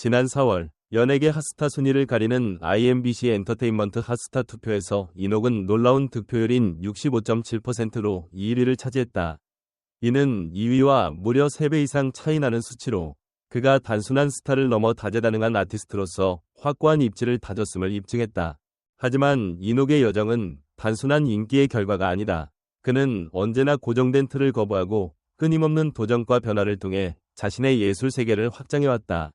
지난 4월 연예계 핫스타 순위를 가리는 IMBC 엔터테인먼트 핫스타 투표에서 이녹은 놀라운 득표율인 65.7%로 2위를 차지했다. 이는 2위와 무려 3배 이상 차이 나는 수치로 그가 단순한 스타를 넘어 다재다능한 아티스트로서 확고한 입지를 다졌음을 입증했다. 하지만 이녹의 여정은 단순한 인기의 결과가 아니다. 그는 언제나 고정된 틀을 거부하고 끊임없는 도전과 변화를 통해 자신의 예술 세계를 확장해왔다.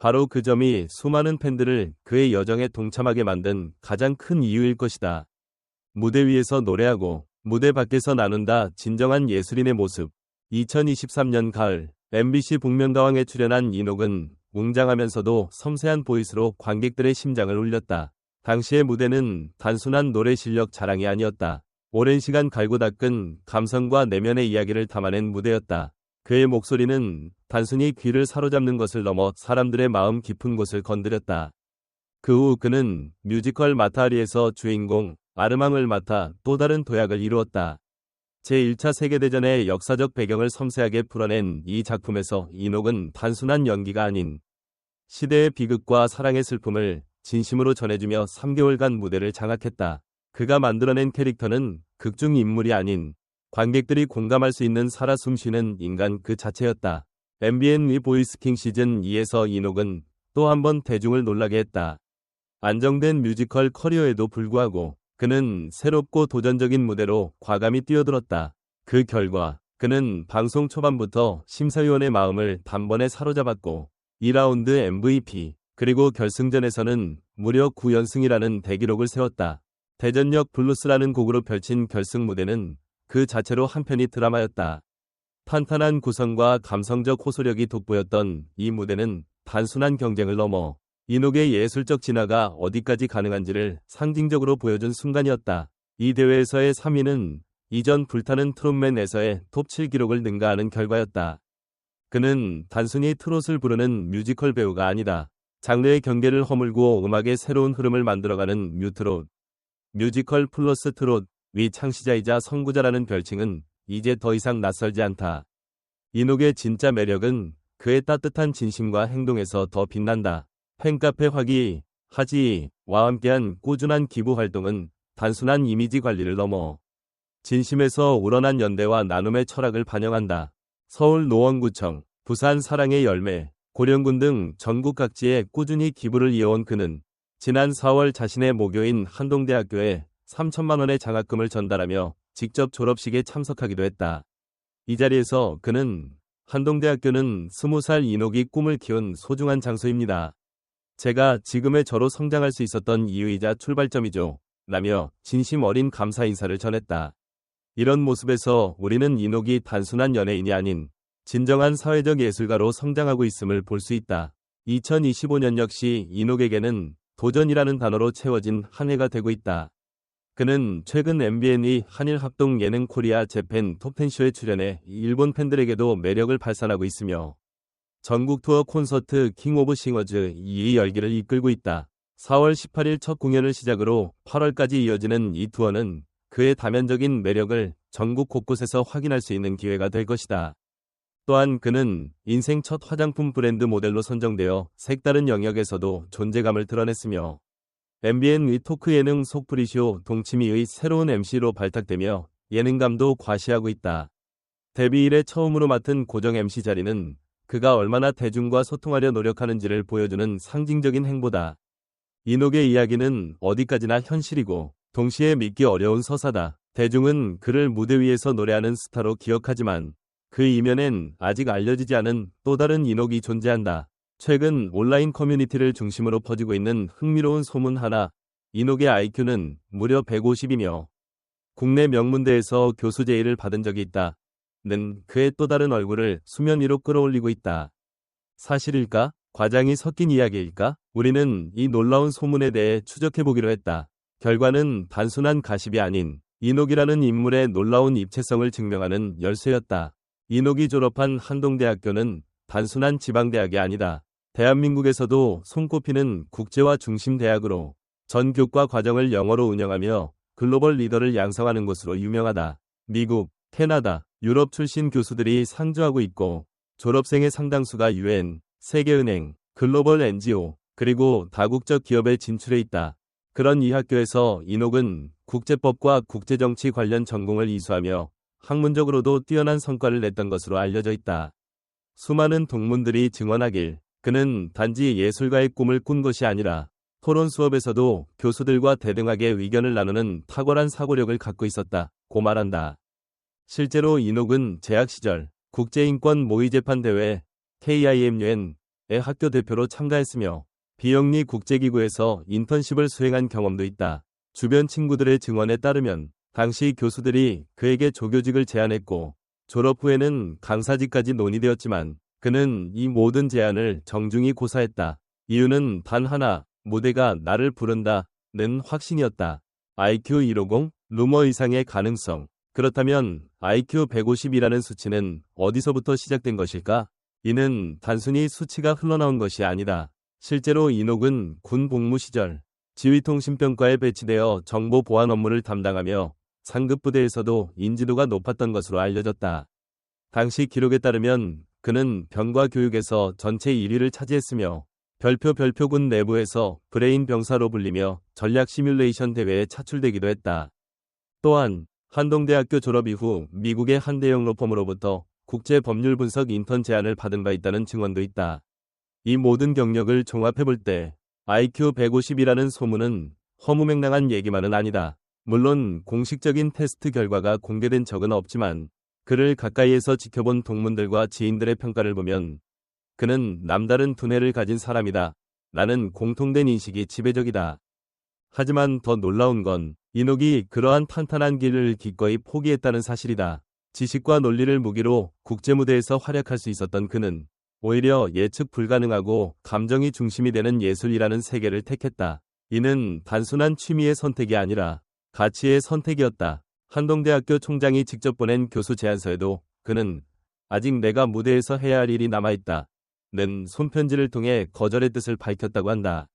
바로 그 점이 수많은 팬들을 그의 여정에 동참하게 만든 가장 큰 이유일 것이다. 무대 위에서 노래하고 무대 밖에서 나눈다 진정한 예술인의 모습. 2023년 가을 MBC 복면가왕에 출연한 이녹은 웅장하면서도 섬세한 보이스로 관객들의 심장을 울렸다. 당시의 무대는 단순한 노래 실력 자랑이 아니었다. 오랜 시간 갈고 닦은 감성과 내면의 이야기를 담아낸 무대였다. 그의 목소리는 단순히 귀를 사로잡는 것을 넘어 사람들의 마음 깊은 곳을 건드렸다. 그 후 그는 뮤지컬 마타리에서 주인공 아르망을 맡아 또 다른 도약을 이루었다. 제1차 세계대전의 역사적 배경을 섬세하게 풀어낸 이 작품에서 이녹은 단순한 연기가 아닌 시대의 비극과 사랑의 슬픔을 진심으로 전해주며 3개월간 무대를 장악했다. 그가 만들어낸 캐릭터는 극중 인물이 아닌 관객들이 공감할 수 있는 살아 숨쉬는 인간 그 자체였다. MBN 위 보이스킹 시즌 2에서 이녹은 또 한 번 대중을 놀라게 했다. 안정된 뮤지컬 커리어에도 불구하고 그는 새롭고 도전적인 무대로 과감히 뛰어들었다. 그 결과 그는 방송 초반부터 심사위원의 마음을 단번에 사로잡았고 2라운드 MVP 그리고 결승전에서는 무려 9연승이라는 대기록을 세웠다. 대전역 블루스라는 곡으로 펼친 결승 무대는 그 자체로 한편의 드라마였다. 탄탄한 구성과 감성적 호소력이 돋보였던 이 무대는 단순한 경쟁을 넘어 이녹의 예술적 진화가 어디까지 가능한지를 상징적으로 보여준 순간이었다. 이 대회에서의 3위는 이전 불타는 트롯맨에서의 톱7 기록을 능가하는 결과였다. 그는 단순히 트롯을 부르는 뮤지컬 배우가 아니다. 장르의 경계를 허물고 음악의 새로운 흐름을 만들어가는 뮤트롯, 뮤지컬 플러스 트롯 위 창시자이자 선구자라는 별칭은 이제 더 이상 낯설지 않다. 이녹의 진짜 매력은 그의 따뜻한 진심과 행동에서 더 빛난다. 팬카페 화기, 하지와 함께한 꾸준한 기부 활동은 단순한 이미지 관리를 넘어 진심에서 우러난 연대와 나눔의 철학을 반영한다. 서울 노원구청, 부산 사랑의 열매, 고령군 등 전국 각지에 꾸준히 기부를 이어온 그는 지난 4월 자신의 모교인 한동대학교에 3천만 원의 장학금을 전달하며 직접 졸업식에 참석하기도 했다. 이 자리에서 그는 한동대학교는 20살 이녹이 꿈을 키운 소중한 장소입니다. 제가 지금의 저로 성장할 수 있었던 이유이자 출발점이죠. 라며 진심 어린 감사 인사를 전했다. 이런 모습에서 우리는 이녹이 단순한 연예인이 아닌 진정한 사회적 예술가로 성장하고 있음을 볼 수 있다. 2025년 역시 이녹에게는 도전이라는 단어로 채워진 한 해가 되고 있다. 그는 최근 MBN의 한일합동 예능 코리아 재팬 톱10쇼에 출연해 일본 팬들에게도 매력을 발산하고 있으며 전국 투어 콘서트 킹 오브 싱어즈 2의 열기를 이끌고 있다. 4월 18일 첫 공연을 시작으로 8월까지 이어지는 이 투어는 그의 다면적인 매력을 전국 곳곳에서 확인할 수 있는 기회가 될 것이다. 또한 그는 인생 첫 화장품 브랜드 모델로 선정되어 색다른 영역에서도 존재감을 드러냈으며 MBN의 토크 예능 속풀이쇼 동치미의 새로운 MC로 발탁되며 예능감도 과시하고 있다. 데뷔 이래 처음으로 맡은 고정 MC 자리는 그가 얼마나 대중과 소통하려 노력하는지를 보여주는 상징적인 행보다. 이녹의 이야기는 어디까지나 현실이고 동시에 믿기 어려운 서사다. 대중은 그를 무대 위에서 노래하는 스타로 기억하지만 그 이면엔 아직 알려지지 않은 또 다른 이녹이 존재한다. 최근 온라인 커뮤니티를 중심으로 퍼지고 있는 흥미로운 소문 하나. 이녹의 IQ는 무려 150이며 국내 명문대에서 교수 제의를 받은 적이 있다. 는 그의 또 다른 얼굴을 수면 위로 끌어올리고 있다. 사실일까? 과장이 섞인 이야기일까? 우리는 이 놀라운 소문에 대해 추적해보기로 했다. 결과는 단순한 가십이 아닌 이녹이라는 인물의 놀라운 입체성을 증명하는 열쇠였다. 이녹이 졸업한 한동대학교는 단순한 지방대학이 아니다. 대한민국에서도 손꼽히는 국제화 중심 대학으로 전 교과 과정을 영어로 운영하며 글로벌 리더를 양성하는 곳으로 유명하다. 미국, 캐나다, 유럽 출신 교수들이 상주하고 있고 졸업생의 상당수가 UN, 세계은행, 글로벌 NGO, 그리고 다국적 기업에 진출해 있다. 그런 이 학교에서 이녹은 국제법과 국제정치 관련 전공을 이수하며 학문적으로도 뛰어난 성과를 냈던 것으로 알려져 있다. 수많은 동문들이 증언하길 그는 단지 예술가의 꿈을 꾼 것이 아니라 토론 수업에서도 교수들과 대등하게 의견을 나누는 탁월한 사고력을 갖고 있었다고 말한다. 실제로 이녹은 재학 시절 국제인권 모의재판대회 KIMUN의 학교 대표로 참가했으며 비영리 국제기구에서 인턴십을 수행한 경험도 있다. 주변 친구들의 증언에 따르면 당시 교수들이 그에게 조교직을 제안했고 졸업 후에는 강사직까지 논의되었지만 그는 이 모든 제안을 정중히 고사했다. 이유는 단 하나, 무대가 나를 부른다는 확신이었다. IQ 150, 루머 이상의 가능성. 그렇다면 IQ 150이라는 수치는 어디서부터 시작된 것일까? 이는 단순히 수치가 흘러나온 것이 아니다. 실제로 이녹은 군 복무 시절 지휘통신병과에 배치되어 정보 보안 업무를 담당하며 상급 부대에서도 인지도가 높았던 것으로 알려졌다. 당시 기록에 따르면 그는 병과 교육에서 전체 1위를 차지했으며 별표군 내부에서 브레인 병사로 불리며 전략 시뮬레이션 대회에 차출되기도 했다. 또한 한동대학교 졸업 이후 미국의 한 대형 로펌으로부터 국제 법률 분석 인턴 제안을 받은 바 있다는 증언도 있다. 이 모든 경력을 종합해볼 때 IQ 150이라는 소문은 허무맹랑한 얘기만은 아니다. 물론 공식적인 테스트 결과가 공개된 적은 없지만 그를 가까이에서 지켜본 동문들과 지인들의 평가를 보면 그는 남다른 두뇌를 가진 사람이다. 라는 공통된 인식이 지배적이다. 하지만 더 놀라운 건 이녹이 그러한 탄탄한 길을 기꺼이 포기했다는 사실이다. 지식과 논리를 무기로 국제무대에서 활약할 수 있었던 그는 오히려 예측 불가능하고 감정이 중심이 되는 예술이라는 세계를 택했다. 이는 단순한 취미의 선택이 아니라 가치의 선택이었다. 한동대학교 총장이 직접 보낸 교수 제안서에도 그는 아직 내가 무대에서 해야 할 일이 남아있다. 는 손편지를 통해 거절의 뜻을 밝혔다고 한다.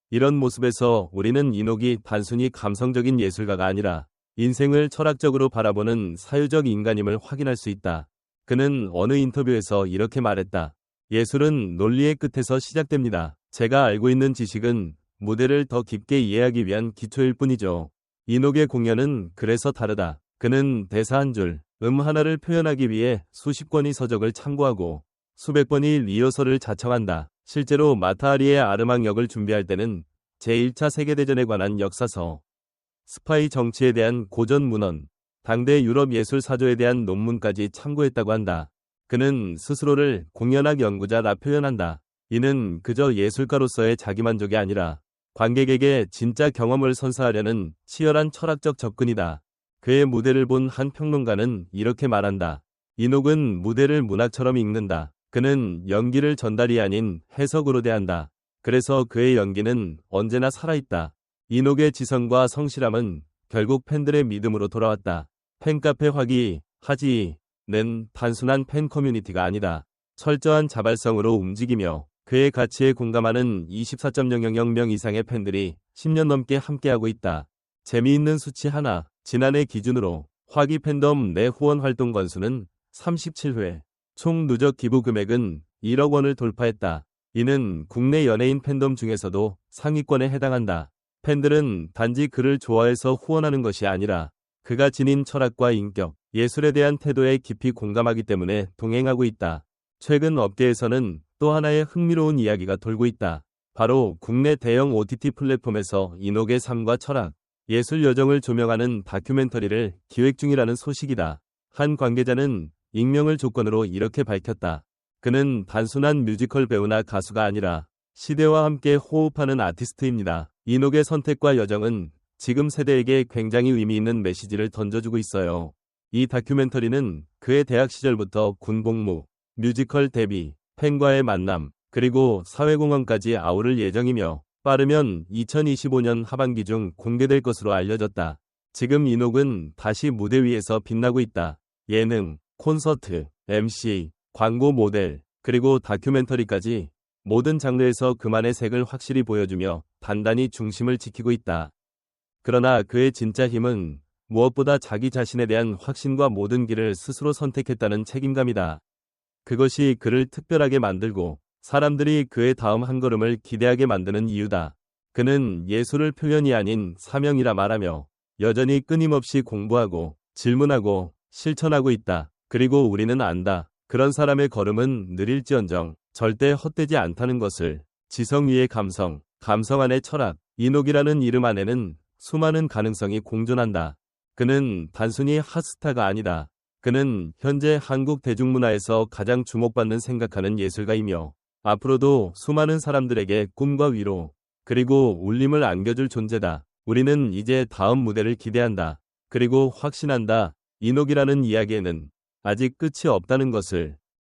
이런 모습에서 우리는 이녹이 단순히 감성적인 예술가가 아니라 인생을 철학적으로 바라보는 사유적 인간임을 확인할 수 있다. 그는 어느 인터뷰에서 이렇게 말했다. 예술은 논리의 끝에서 시작됩니다. 제가 알고 있는 지식은 무대를 더 깊게 이해하기 위한 기초일 뿐이죠. 이녹의 공연은 그래서 다르다. 그는 대사 한 줄, 하나를 표현하기 위해 수십 권의 서적을 참고하고 수백 번의 리허설을 자청한다. 실제로 마타하리의 아르망 역을 준비할 때는 제1차 세계대전에 관한 역사서, 스파이 정치에 대한 고전 문헌, 당대 유럽 예술 사조에 대한 논문까지 참고했다고 한다. 그는 스스로를 공연학 연구자라 표현한다. 이는 그저 예술가로서의 자기만족이 아니라 관객에게 진짜 경험을 선사하려는 치열한 철학적 접근이다. 그의 무대를 본 한 평론가는 이렇게 말한다. 이녹은 무대를 문학처럼 읽는다. 그는 연기를 전달이 아닌 해석으로 대한다. 그래서 그의 연기는 언제나 살아있다. 이녹의 지성과 성실함은 결국 팬들의 믿음으로 돌아왔다. 팬카페 하지는 단순한 팬 커뮤니티가 아니다. 철저한 자발성으로 움직이며 그의 가치에 공감하는 24.000명 이상의 팬들이 10년 넘게 함께하고 있다. 재미있는 수치 하나, 지난해 기준으로 화기 팬덤 내 후원 활동 건수는 37회, 총 누적 기부 금액은 1억 원을 돌파했다. 이는 국내 연예인 팬덤 중에서도 상위권에 해당한다. 팬들은 단지 그를 좋아해서 후원하는 것이 아니라 그가 지닌 철학과 인격, 예술에 대한 태도에 깊이 공감하기 때문에 동행하고 있다. 최근 업계에서는 또 하나의 흥미로운 이야기가 돌고 있다. 바로 국내 대형 OTT 플랫폼에서 이녹의 삶과 철학, 예술 여정을 조명하는 다큐멘터리를 기획 중이라는 소식이다. 한 관계자는 익명을 조건으로 이렇게 밝혔다. 그는 단순한 뮤지컬 배우나 가수가 아니라 시대와 함께 호흡하는 아티스트입니다. 이녹의 선택과 여정은 지금 세대에게 굉장히 의미 있는 메시지를 던져주고 있어요. 이 다큐멘터리는 그의 대학 시절부터 군 복무, 뮤지컬 데뷔, 팬과의 만남, 그리고 사회공헌까지 아우를 예정이며 빠르면 2025년 하반기 중 공개될 것으로 알려졌다. 지금 이녹은 다시 무대 위에서 빛나고 있다. 예능, 콘서트, MC, 광고 모델, 그리고 다큐멘터리까지 모든 장르에서 그만의 색을 확실히 보여주며 단단히 중심을 지키고 있다. 그러나 그의 진짜 힘은 무엇보다 자기 자신에 대한 확신과 모든 길을 스스로 선택했다는 책임감이다. 그것이 그를 특별하게 만들고 사람들이 그의 다음 한 걸음을 기대하게 만드는 이유다. 그는 예술을 표현이 아닌 사명이라 말하며 여전히 끊임없이 공부하고 질문하고 실천하고 있다. 그리고 우리는 안다. 그런 사람의 걸음은 느릴지언정 절대 헛되지 않다는 것을. 지성 위의 감성, 감성 안의 철학. 이녹이라는 이름 안에는 수많은 가능성이 공존한다. 그는 단순히 핫스타가 아니다. 그는 현재 한국 대중문화에서 가장 주목받는 생각하는 예술가이며 앞으로도 수많은 사람들에게 꿈과 위로 그리고 울림을 안겨줄 존재다. 우리는 이제 다음 무대를 기대한다. 그리고 확신한다. 이녹이라는 이야기에는 아직 끝이 없다는 것을.